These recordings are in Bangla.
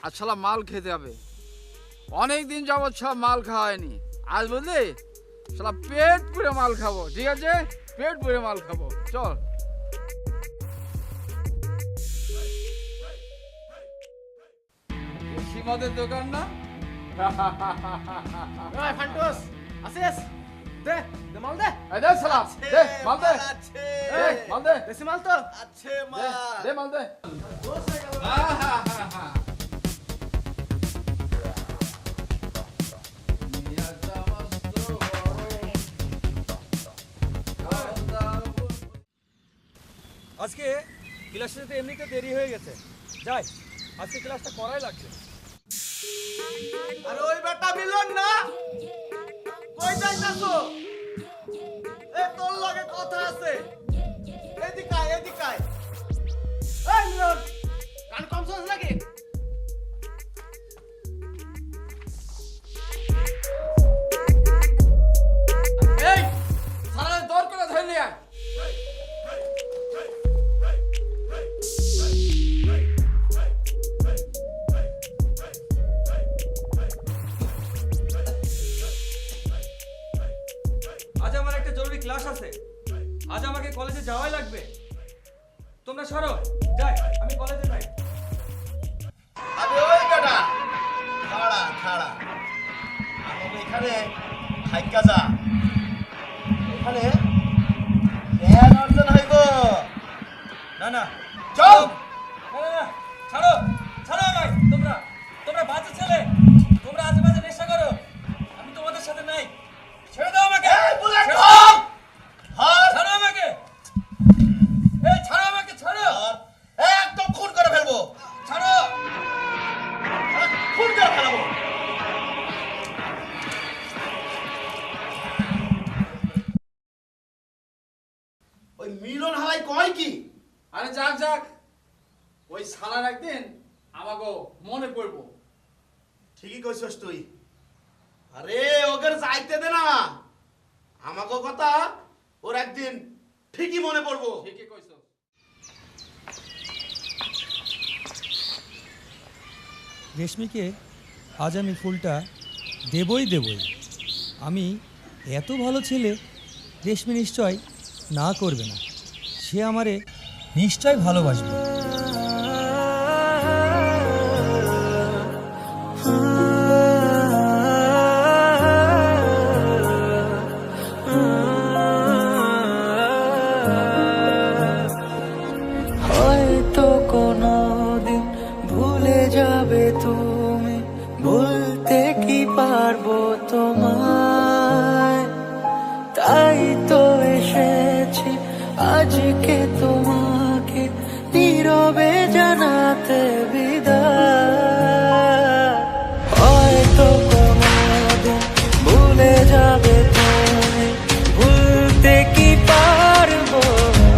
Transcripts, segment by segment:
আজ শালা মাল খেতে হবে। অনেক দিন যাবত সব মাল খাওয়া হয়নি। আজ বুঝলি শালা পেট পুরে মাল খাবো। ঠিক আছে, পেট পুরে মাল খাবো। চল। দেশি মদের দোকান না? ফান্টুস আসিস দে দে মাল দে। এই দে শালা, দে মাল দে। এই মাল দে। দেশি মাল তো আছে মা। দে মাল দে। আজকে ক্লাসে যেতে এমনিতে দেরি হয়ে গেছে, যাই আজকে ক্লাসটা করাই লাগছে। আরে ওই বেটা মিলন না, কই যাইতাছো? এ তোর লগে কথা আছে, এদিকে আয়, এদিকে আয়। এই মিলন, কান কম শুনছ নাকি? এই শালা দর করে ধরলি আয়। আজ আমার একটা জরুরি ক্লাস আছে, আজ আমাকে কলেজে যাওয়াই লাগবে। তোমরা সরো, যাই আমি কলেজে যাই। আরে ওই বেটা খাড়া খাড়া, আমি এখানে হাইকা যা, এখানে জ্ঞান অর্জন হইব। না না চল। না, না, না, ছাড়ো ছাড়ো আমায়। তোমরা তোমরা বাজে ছেলে, তোমরা আজে বাজে নেশা করো, আমি তোমাদের সাথে নাই। ছেড়ে দাও আমাকে। এই বুলেট ছেড়ে ধর, দাও। ধর, ছাড়ো আমাকে। এই ছাড়ো আমাকে, ছাড়ো ধর। একদম খুন করে ফেলবো, ছাড়ো। খুন করে ফেলবো। ওই মিলন হালাই কয় কি? আরে যাক যাক, ওই শালার একদিন আমাকে মনে পড়বো। ঠিকই কইছস তুই। আরে ওদের যাইতে দে না, আমাকে কথা ওর একদিন ঠিকই মনে পড়বো। ঠিকই কইছো। রেশমিকে আজ আমি ফুলটা দেবই দেবই। আমি এত ভালো ছেলে, রেশমি নিশ্চয় না করবে না, সে আমারে নিশ্চয় ভালোবাসবে। হয়তো কোনোদিন ভুলে যাবে তুমি, ভুলতে কি পারবো তোমায়। তাই তো এসেছি আজকে তোমাকে নীরবে জানাতে বিদায়। হয়তো কোনোদিন ভুলে যাবে তুমি, ভুলতে কি পারবো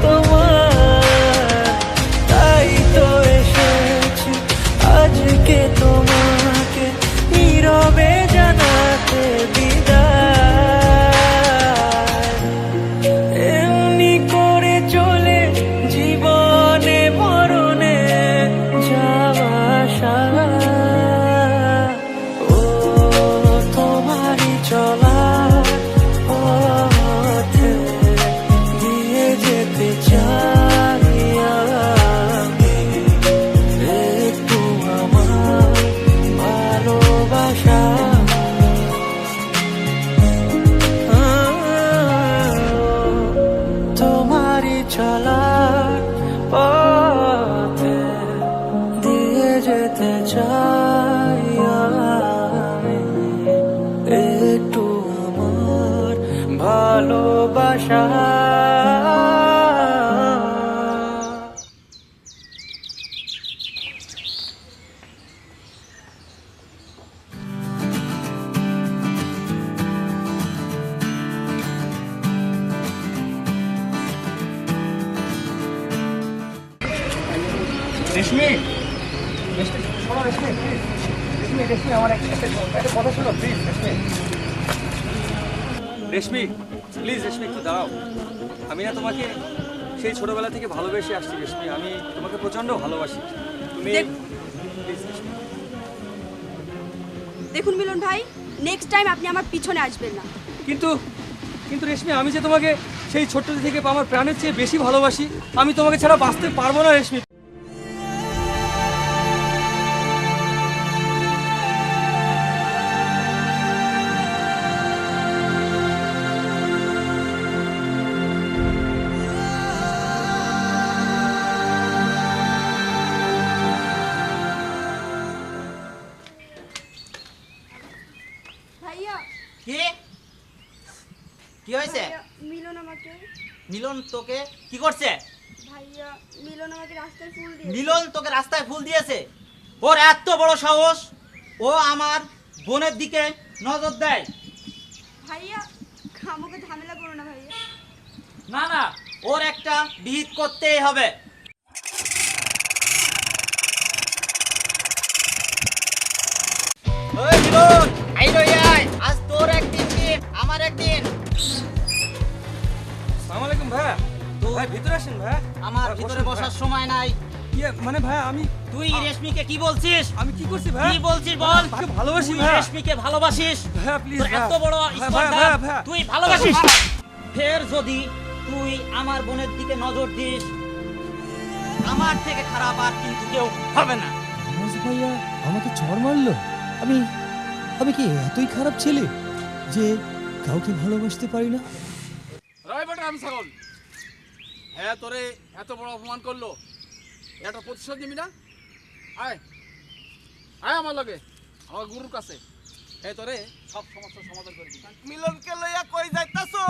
তোমায়। তাই তো এসেছি আজকে তোমাকে নীরবে জানাতে বিদায়। এমনি করে চলে জীবনে মরণে যাওয়া সারা। ও তোমারই চলা পথে দিয়ে যেতে চাই আমি। একটু আমার ভালোবাসা তোমারই চলার পথে দিয়ে যেতে চাই আমি। একটু আমার ভালোবাসা। রেশমি, রেশমি শোনো, রেশমি রেশমি রেশমি আমার একটা কথা শোনো প্লিজ। রেশমি প্লিজ, রেশমি একটু দাঁড়াও। আমি না তোমাকে সেই ছোটবেলা থেকে ভালোবেসে আসছি রেশমি, আমি তোমাকে প্রচন্ড ভালোবাসি। তুমি প্লিজ রেশমি। দেখুন মিলন ভাই, নেক্সট টাইম আপনি আমার পিছনে আসবেন না। কিন্তু কিন্তু রেশমি, আমি যে তোমাকে সেই ছোট্ট থেকে আমার প্রাণের চেয়ে বেশি ভালোবাসি, আমি তোমাকে ছাড়া বাঁচতে পারবো না রেশমি। ভাইয়া, কি কি হয়েছে? ভাইয়া, মিলন আমাকে মিলন তোকে কি করছে? ভাইয়া মিলন আমাকে রাস্তায় ফুল দিয়ে মিলন তোকে রাস্তায় ফুল দিয়েছে? ওর এত বড় সাহস, ও আমার বোনের দিকে নজর দেয়। ভাইয়া খামোকে ঝামেলা করো না ভাইয়া। না না, ওর একটা বিহিত করতেই হবে। ওই মিলন, আইলো আয়, আজ তোর একদিন কি আমার একদিন। আসসালামু আলাইকুম ভাইয়া। তো ভাই ভিতরে আসেন ভাইয়া। আমার ভাই, ভিতরে বসুন বসার ভাইয়া। সময় নাই। ইয়ে মানে ভাইয়া, আমি তুই রেশমিকে কি বলছিস? আমি কি করছি ভাইয়া? কি বলছিস বল। তাকে ভালোবাসি তুই ভাইয়া। রেশমিকে ভালোবাসিস? ভাইয়া প্লিজ তোর ভাইয়া। এত বড় ভাইয়া, স্পর্ধা, ভাইয়া, ভাইয়া। তুই ভালোবাসিস? ফের যদি তুই আমার বোনের দিকে নজর দিস, আমার থেকে খারাপ আর কিন্তু কেউ হবে না। আনাস ভাইয়া আমাকে চড় মারলো। আমি আমি কি এতই খারাপ ছেলে যে কাউকে ভালোবাসতে পারি না? রায় বেটা আমি ছাগল, হ্যাঁ তোরে এত বড় অপমান করলো, একটা প্রতিশোধ নিবি না? আয় আয় আমার লগে, আমার গুরুর কাছে, হ্যাঁ তোরে সব সমস্যার সমাধান করে দিবি। মিলনকে লইয়া কই যাইতাছো?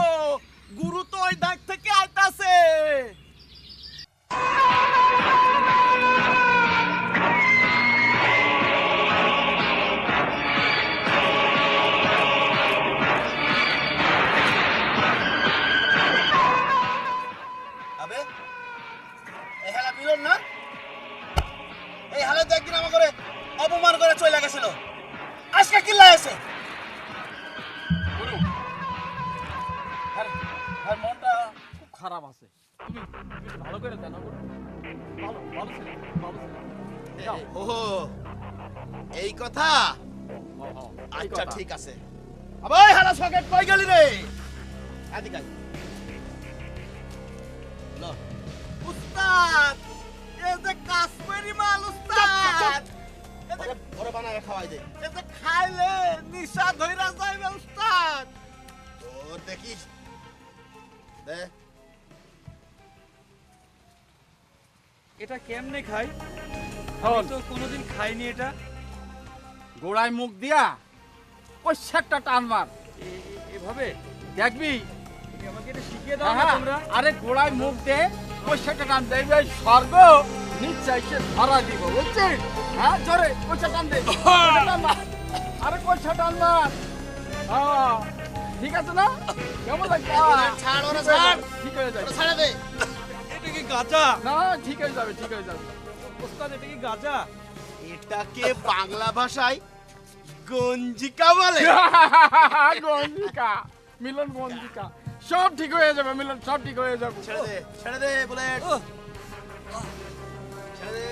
গুরু তো ওই দাগ থেকে আইতাছে। আবে এই হালা মিলন না? এই হালা তো একদিন আমাকে অপমান করে চলে গেছিল, আজকে কি লাগাইছে? গুরু আর মনটা খুব খারাপ আছে, তুমি একটু ভালো করে জানো গুরু, ভালো ভালো ছেলে, ভালো ছেলে। যাও। ও এই কথা? ও, ও, এই আচ্ছা কথা। ঠিক আছে। আবার হালা সকেট কই গেলি রে? এদিকে আয়। ল উস্তাদ, এই যে কাশ্মীরি মাল উস্তাদ, ওরে বানায় খাওয়াই দে। এই যে খাইলে নিশা ধইরা যাইবে উস্তাদ। তোর দেখিস দে। এটা কেমনে খাই? শোন, আমি তো কোনোদিন খাইনি এটা। গোড়ায় মুখ দিয়া ওই একটা টান মার, এভাবে দেখবি। তুমি আমাকে এটা শিখিয়ে দাও না হ্যাঁ, তোমরা। আরে গোড়ায় মুখ দে, ওই একটা টান দেখবি, ওই স্বর্গ নিচে এসে ধরা দিব, বুঝছিস? হ্যাঁ জোরে কইছা টান দে, কইছা টান মার। আরে কইছা টান মার। হ্যাঁ ঠিক আছে না? কেমন লাগছে? ছাড় ওরে ছাড়। ঠিক হয়ে যাবে। ওরে ছাড়ে দে। এটা কি গাঁজা? না ঠিক হয়ে যাবে, ঠিক হয়ে যাবে। ওস্তাদ, এটা কি গাঁজা? এটাকে বাংলা ভাষায় গঞ্জিকা বলে। গঞ্জিকা, মিলন গঞ্জিকা, সব ঠিক হয়ে যাবে মিলন, সব ঠিক হয়ে যাবে। ছেড়ে দে বুলেট, ওহ, ছেড়ে দে।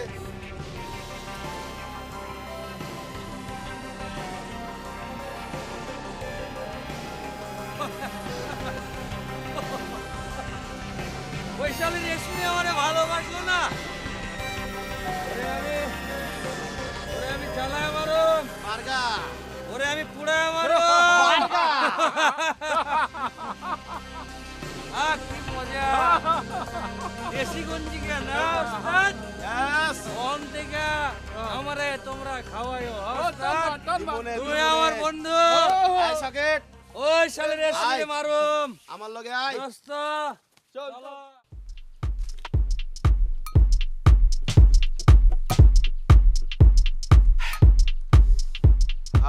ওই শালি রেশমি আমারে ভালোবাসলো না। ওরে আমি জ্বালায় মারুম, মার্গা ওরে আমি পুড়ায় মারুম। মার্গা। কি মজা! দেশি গঞ্জিকা না ওস্তাদ? Yes! মন থেকে আমারে তোমরা খাওয়াইও টান ওস্তাদ। মার, টান মার। তুমি আমার বন্ধু। আয় সকেট, ওই শালি রেশমি আয়। মারুম। আমার লগে আয়। দোস্ত চলো।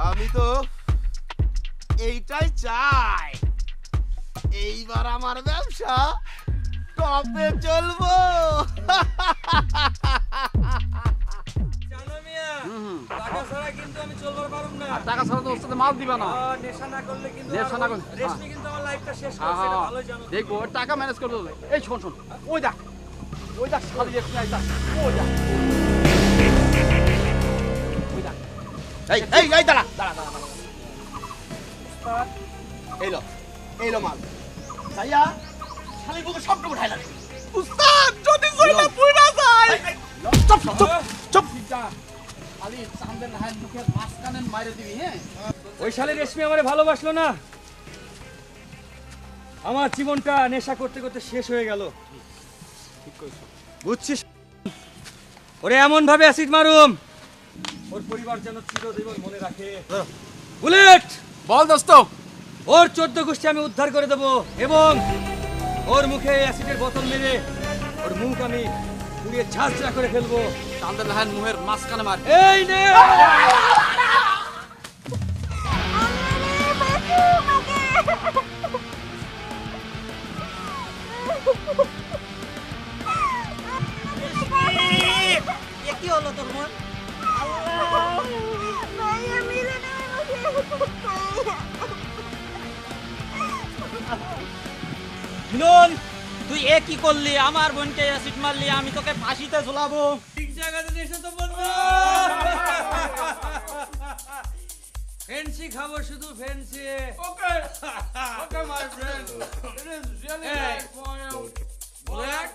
আমি তো এইটাই চাই, এইবার আমার ব্যবসা টপে চলবো। জানো মিয়া, টাকা ছাড়া কিন্তু আমি চলবার পারুম না। টাকা ছাড়া তো ওস্তাদ মাল দিবা না। নেশা না করলে কিন্তু নেশা না করলে- রেশমি কিন্তু আমার লাইফটা শেষ করছে, এটা ভালোই জানো। দেখবো ওর টাকা ম্যানেজ করে দেবে। এই শোন শোন, ওই দেখ, ওই দেখ শালি রেশমি আইতা, ওই দেখ, ওই দেখ। এই দাঁড়া দাঁড়া দাঁড়া। এইলো মাল যাইয়া শালি বুকে সবটা উঠাই লাগে উস্তাদ যদি জয়লা পুইরা যায় চুপ চুপ চুপ খালি চাঁদের হাত মুখের মাঝখানে মাইরে দিবি হ্যাঁ ওই শালে রেশমি আমারে ভালোবাসলো না, আমার জীবনটা নেশা করতে করতে শেষ হয়ে গেল। বুঝছিস? ওরে এমন ভাবে অ্যাসিড মারুম ওর পরিবার যেন চিরজীবন মনে রাখে। বুলেট বল দোস্ত ওর 14 গোষ্ঠী আমি উদ্ধার করে দেবো এবং ওর মুখে অ্যাসিডের বোতল মেরে ওর মুখ আমি পুড়িয়ে ঝাঁঝরা করে ফেলবো। চাঁদের হাত মুখের মাঝখানে মার এই নে কি হলো তোর মন মিলন তুই এ কি করলি? আমার বোনকে অ্যাসিড মারলি, আমি তোকে ফাঁসিতে ঝুলাবো। ঠিক জায়গাতে এসে তো বলবো ফেন্সি খাবো, শুধু fancy. Okay okay my friend it is really Hey. Nice for you bullet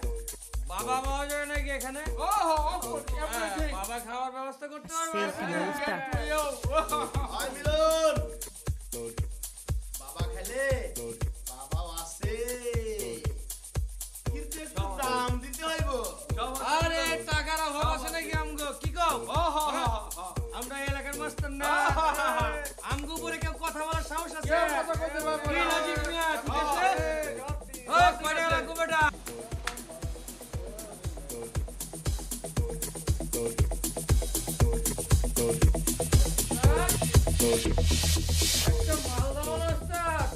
বাবা পাওয়া যায় নাকি এখানে? ওহ অফকোর্স এভরিথিং বাবা খাওয়ার ব্যবস্থা করতে পারবে? আই মিলন বাবা খেলে বাবাও আছে কিন্তু একটু দাম দিতে হইব আরে টাকার অভাব আছে নাকি আমগো? কি কও? আমরা এই এলাকার মাস্টার না, আমগো উপরে কেউ কথা বলার সাহস আছে? কেউ কথা বলতে পারবে কি না। লজিক মিয়া, ঠিক আছে? ও কয়টা লাগবে বেটা? একটা মালদা মানুষ ওস্তাদ,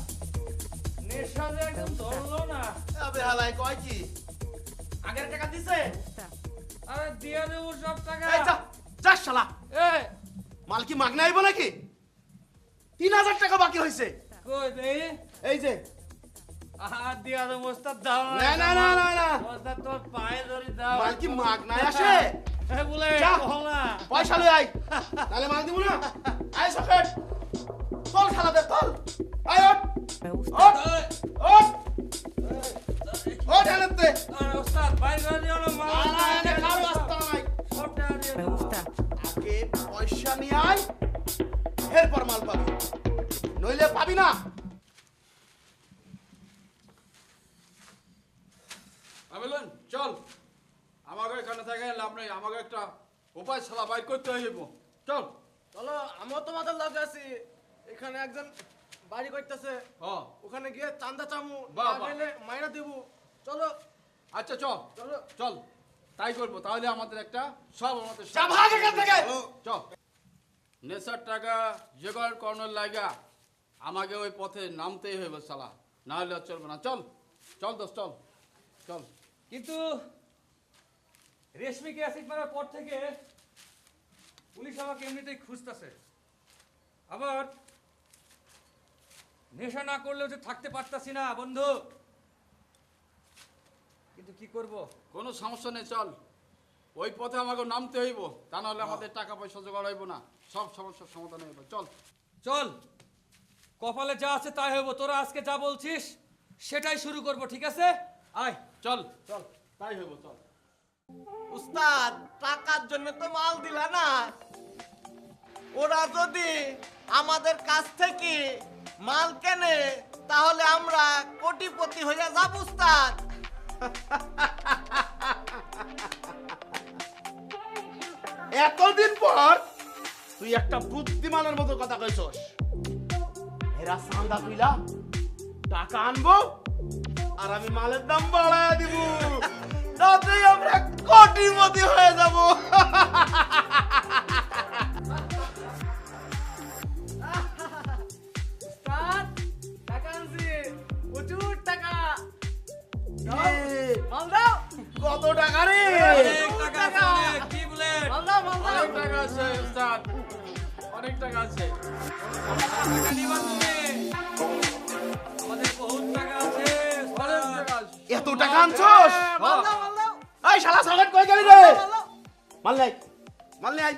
নেশা যে একদম ধরলো না। আবে হালাই কয় কি আগের টাকা দিছে আরে দিয়ে দেবো সব টাকা। এই যা যা শালা এই মাল কি মাগনা আইব নাকি 3000 টাকা বাকি হইছে কই দেই? এই যে আর দিয়া দেবো ওস্তাদ, দাও না না না না না ওস্তাদ তোর পায়ে ধরি দাও। মাল কি মাগনা আসে এই বলে যা। কও না। পয়সা লই আই নালে মাল দিব না আই সকেট চল শালা দে চল আই ওঠ ওঠ ওঠ ওঠ আনতে আরে ওস্তাদ বাইরে করে দিও না, মাল না এনে কার রাস্তা নাই সব টাকা দিয়ে দেবো। আগে পয়সা নিয়ে আয় এরপর মাল পাবি নইলে পাবি না আমিলন চল আমাকে এখানে থেকে লাভ নেই, আমাকে একটা উপায় ছাড়া বাইর করতে হইব। চল চলো আমিও তোমাদের লগে আছি। এখানে একজন বাড়ি করতেছে, হ্যাঁ ওখানে গিয়ে চান্দা চামু, বাহ, না বাহ। গেলে মাইরা দিব। চলো আচ্ছা চল চলো চল তাই করবো, তাহলে আমাদের একটা সব আমাদের যা ভাগ এখান থেকে চল নেশার টাকা জোগাড় করানোর লাগা আমাকে ওই পথে নামতেই হইব শালা, না হলে আর চলবে না। চল চল দোস্ত চল চল। কিন্তু রেশমিকে অ্যাসিড মারার পর থেকে পুলিশ আমাকে এমনিতেই খুঁজতেছে। আবার নেশা না করলেও যে থাকতে পারতাছি না বন্ধু, কিন্তু কি করব? কোনো সমস্যা নেই, চল ওই পথে আমাকে নামতে হইব, তা নাহলে আমাদের টাকা পয়সা জোগাড় হইব না, সব সমস্যার সমাধান হইব। চল চল, কপালে যা আছে তাই হইব। তোরা আজকে যা বলছিস সেটাই শুরু করব, ঠিক আছে? আয় চল চল তাই হইব চল। উস্তাদ টাকার জন্য তো মাল দিলা না, ওরা যদি আমাদের কাছ থেকে মাল কেনে তাহলে আমরা কোটিপতি হইয়া যাব উস্তাদ। এতদিন পর তুই একটা বুদ্ধিমানের মতো কথা কইছস। এরা চান্দা তুইলা টাকা আনবো আর আমি মালের দাম বাড়ায় দিব, তাতেই আমরা কোটিপতি হয়ে যাব। উস্তাদ, টাকা আনছি, প্রচুর টাকা। মাল দাও, কত টাকা রে? অনেক টাকা আছে অনেক, কি বলে? মাল দাও, মাল দাও। অনেক টাকা আছে উস্তাদ, অনেক টাকা আছে। টাকা নিবা তুমি? আমাদের বহুত টাকা আছে। অনেক টাকা আছে। এত টাকা আনছস? মাল দাও, মাল দাও, এই শালা সকেট কই গেলি রে? মাল দাও। মাল নাই, মাল নাই।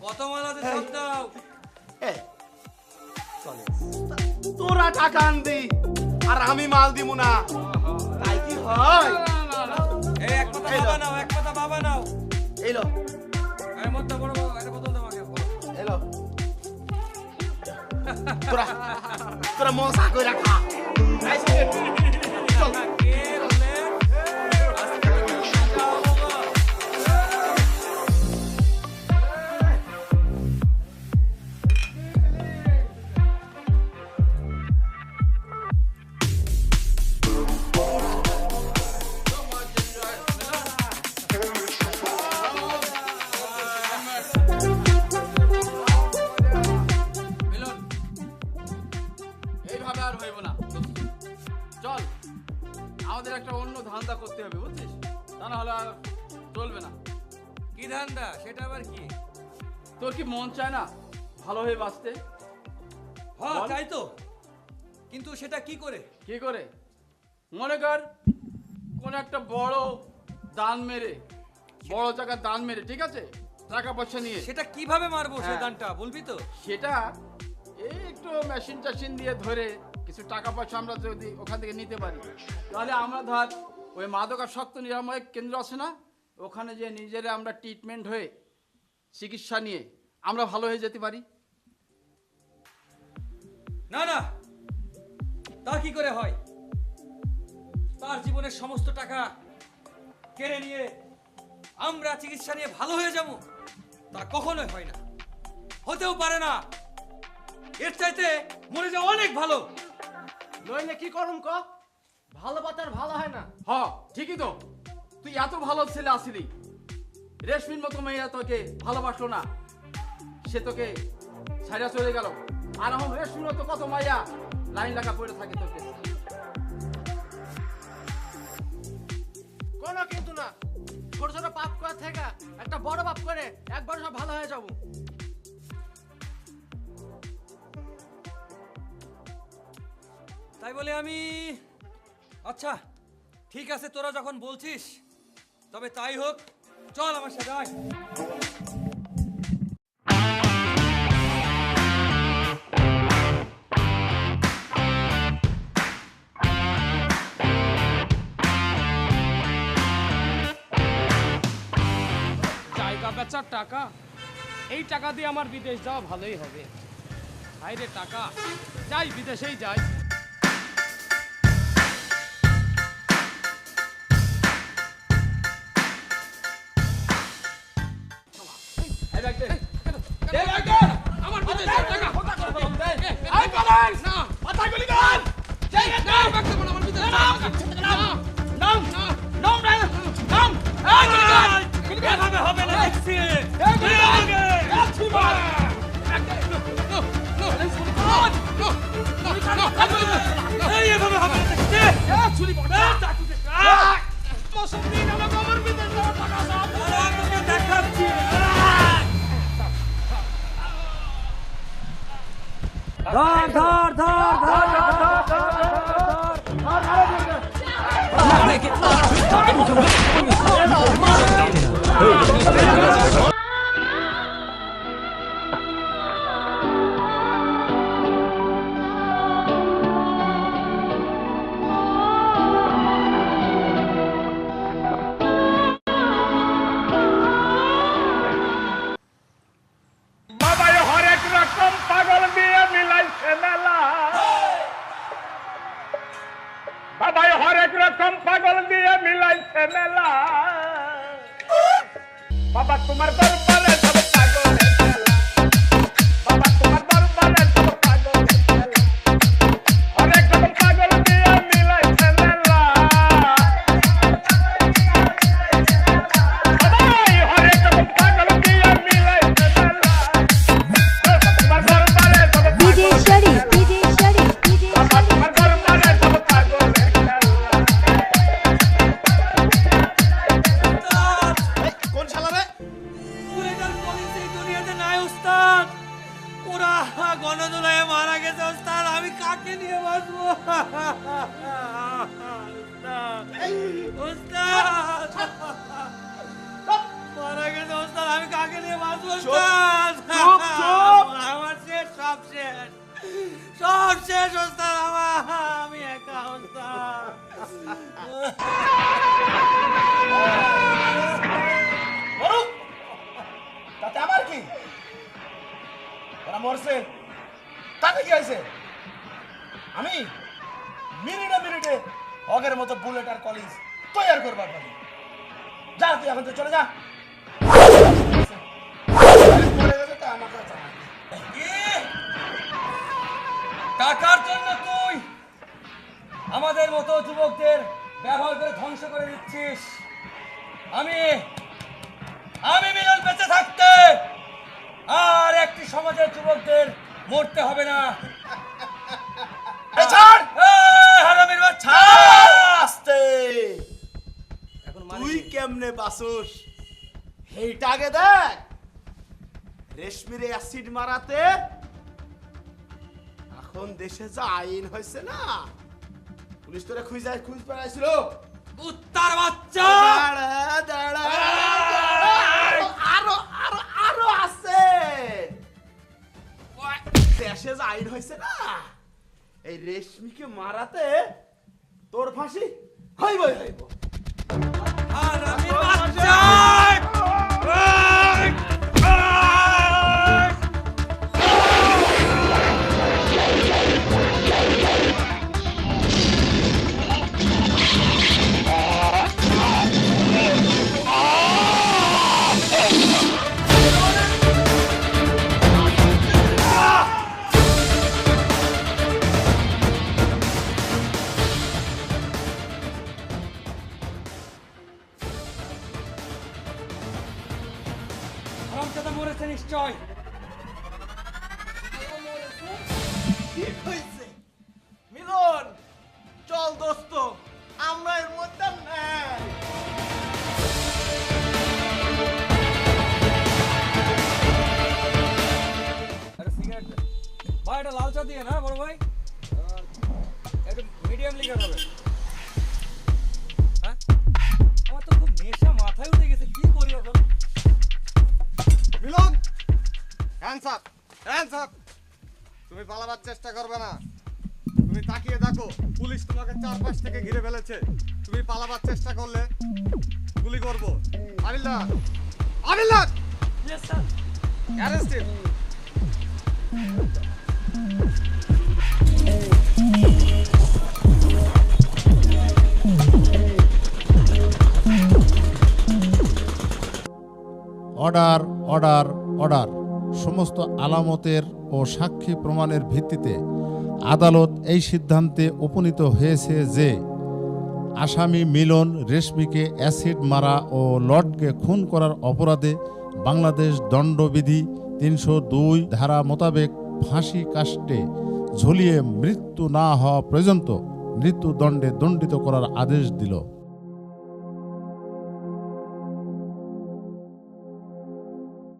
কত মাল আছে সব দাও। এ চলে তোরা টাকা আনবি আর আমি মাল দিব না, তাই কি হয়? এই এক কথা বাবা নাও, এক কথা বাবা নাও। এই লো, এর মধ্যে বড় বড় একটা বোতল দাও আমাকে। এই লো। তোরা তোরা মজা করে রাখা। চল। কে বলে? আজকে তো যাও বাবা। মিলন, এইভাবে আর হইব না। চল, আমাদের একটা অন্য ধান্দা করতে হবে, বুঝছিস? তা না হলে আর চলবে না। কি ধান্দা? সেটা আবার কি? তোর কি মন চায় না ভালো হয়ে বাঁচতে? হ্যাঁ বল। তাই তো, কিন্তু সেটা কি করে? কি করে? মনে কর কোন একটা বড় দান মেরে, বড় জায়গার দান মেরে, ঠিক আছে, টাকা পয়সা নিয়ে সেটা কিভাবে মারবো সেই হ্যাঁ। দানটা বলবি তো? সেটা এই একটু মেশিন টেশিন দিয়ে ধরে কিছু টাকা পয়সা আমরা যদি ওখান থেকে নিতে পারি, তাহলে আমরা ধর ওই মাদকাসক্ত নিরাময় কেন্দ্র আছে না, ওখানে যে নিজেরা আমরা ট্রিটমেন্ট হয়ে চিকিৎসা নিয়ে আমরা ভালো হয়ে যেতে পারি। না না, তা কি করে হয়? তার জীবনের সমস্ত টাকা কেড়ে নিয়ে আমরা চিকিৎসা নিয়ে ভালো হয়ে যাব, তা কখনোই হয় না, হতেও পারে না। এর চাইতে মরে যাওয়া অনেক ভালো। নইলে কি করুম ক? ভালো বাতার ভালো হয় না। হ, ঠিকই তো। তুই এত ভালো ছেলে আসিলি, রেশমির মতো মেয়ে তোকে ভালোবাসলো না, সে তোকে ছাইরা চলে গেল। আর এখন রেশমির মতো কত মাইয়া লাইন লাগা পড়ে থাকে তোকে। কোনো কিন্তু না, ছোট ছোট পাপ করে থেকে একটা বড় পাপ করে একবার সব ভালো হয়ে যাবো। তাই বলে আমি, আচ্ছা ঠিক আছে, তোরা যখন বলছিস তবে তাই হোক, চল আমার সাথে আয়। জায়গা বেচার টাকা, এই টাকা দিয়ে আমার বিদেশ যাওয়া ভালোই হবে। হায়রে টাকা, যাই বিদেশেই যাই। আমার বিদেশ যাওয়ার টাকা না, মাথা গুলি কর। না, বাক্য বল, আমার বিদেশ যাওয়ার টাকা। নাম নাম নাম এই গুলি কর। এভাবে হবে না দেখছি। এই এভাবে হবে না দেখছি। দেখাচ্ছি। ধর ধর ধর ধর বাবাই হরেক রকম পাগল দিয়ে মিলাইছে মেলা, বাবাই হরেক রকম পাগল দিয়ে মিলাইছে মেলা। বাবা তোমার দরবারে সব পাগলের খেলা, বাবা তোমার দরবারে সব পাগলের খেলা, হরেক রকম পাগল দিয়ে মিলাইছে মেলা। বাবাই হরেক রকম পাগল দিয়ে মিলাইছে মেলা, তোমার দরবারে সব পাগলের খেলা, বাবা তোমার দরবারে সব পাগলের খেলা। কোন শালা রে? গুলিগার পুলিশ এই দুনিয়াতে নাই উস্তাদ। ওরা গণদোলায় মারা গেছে উস্তাদ, আমি কাকে নিয়ে বাঁচবো? উস্তাদ মারা গেছে উস্তাদ, আমি কাকে নিয়ে বাঁচবো উস্তাদ? চুপ, চুপ। আমার শেষ, সব শেষ, সব শেষ ওস্তাদ আমার, আমি একা ওস্তাদ। মরুক, তাতে আমার কি? ওরা মরছে, তাতে কি হয়েছে? আমি মিনিটে মিনিটে অগের মতো বুলেট আর কলেজ তৈরি করবার পারি। যা তুই এখন তো চলে যা। মরে গেছে তা আমার কাছে না। কি? টাকার জন্য তুই আমাদের মতো যুবকদের ব্যবহার করে ধ্বংস করে দিচ্ছিস। আমি মিলন বেঁচে থাকতে আর একটি সমাজের যুবকদের মরতে হবে না। এই ছাড়! এই হারামির বাচ্চা! আস্তে! এখন তুই কেমনে বাসুস এইটা আগে দেখ। রেশমির অ্যাসিড মারাতে এখন দেশে যা আইন হয়েছে না, পুলিশ তোরে খুঁজ পাড়াইছিল। উত্তর বাচ্চা! আরো আরো আরো আছে। দেশে যা আইন হয়েছে না, এই রেশমিকে মারাতে তোর ফাঁসি হইবই হইব। হারামির বাচ্চা! হারামজাদা মরেছে নিশ্চয়। ঠিক হয়েছে মিলন, চল দোস্ত, আমরা এর মধ্যে নাই। একটা সিগারেট দে ভাই, এটা লাল চা দিয়ে না বড় ভাই, একটু মিডিয়াম লিগার হবে। হ্যাঁ, আমার তো খুব নেশা মাথায় উঠে গেছে, কি করি এখন? মিলন, হ্যান্ডস আপ। তুমি পালাবার চেষ্টা করবে না। তুমি তাকিয়ে দেখো, পুলিশ তোমাকে চারপাশ থেকে ঘিরে ফেলেছে। তুমি পালাবার চেষ্টা করলে গুলি করব। আনিল্লাহ, yes sir. Arrest him. Order order order. সমস্ত আলামতের ও সাক্ষী প্রমাণের ভিত্তিতে আদালত এই সিদ্ধান্তে উপনীত হয়েছে যে আসামি মিলন রেশমিকে অ্যাসিড মারা ও লর্ডকে খুন করার অপরাধে বাংলাদেশ দণ্ডবিধি ৩০২ ধারা মোতাবেক ফাঁসি কাস্টে ঝুলিয়ে মৃত্যু না হওয়া পর্যন্ত মৃত্যুদণ্ডে দণ্ডিত করার আদেশ দিল।